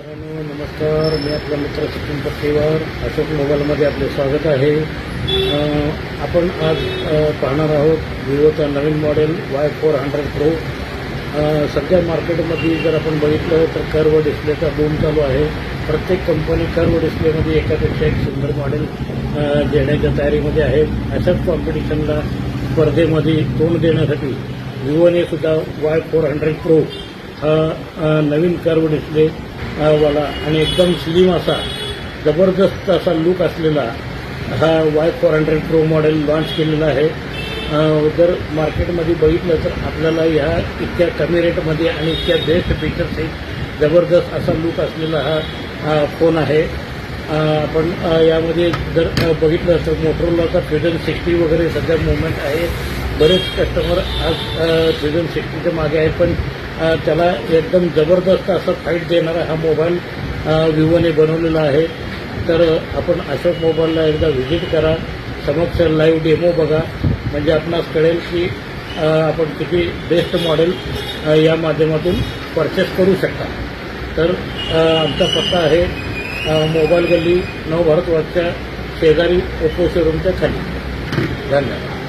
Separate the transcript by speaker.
Speaker 1: मित्रांनो नमस्कार. मी आपला मित्र सचिन पट्टीवार. अशोक मोबाईलमध्ये आपले स्वागत आहे. आपण आज पाहणार आहोत विवोचा नवीन मॉडेल Y400 Pro. सध्या मार्केटमध्ये जर आपण बघितलं तर कर्व डिस्प्लेचा बूम चालू आहे. प्रत्येक कंपनी कर्व डिस्प्लेमध्ये एकापेक्षा एक सुंदर मॉडेल देण्याच्या तयारीमध्ये आहे. अशाच कॉम्पिटिशनला स्पर्धेमध्ये तोंड देण्यासाठी विवोने सुद्धा Y400 Pro हा नवीन कर्व डिस्प्ले वाला आणि एकदम स्लिम असा जबरदस्त असा लुक असलेला हा Y400 Pro मॉडेल लॉन्च केलेला आहे. जर मार्केटमध्ये बघितलं तर आपल्याला ह्या इतक्या कमी रेटमध्ये आणि इतक्या बेस्ट फीचर्स एक जबरदस्त असा लुक असलेला हा फोन आहे. आपण यामध्ये जर बघितलं तर मोटोरोलाचा फ्युजन 60 वगैरे सध्या मुवमेंट आहे. बरेच कस्टमर आज फ्युजन 60च्या मागे आहेत, पण त्याला एकदम जबरदस्त असं फाईट देणारा हा मोबाईल विवोने बनवलेला आहे. तर आपण अशोक मोबाईलला एकदा व्हिजिट करा, समक्ष लाईव्ह डेमो बघा, म्हणजे आपणास कळेल की आपण किती बेस्ट मॉडेल या माध्यमातून परचेस करू शकता. तर आमचा पत्ता आहे मोबाईल गल्ली नव भारत वाटच्या शेजारी ओप्पो शोरूमच्या खाली. धन्यवाद.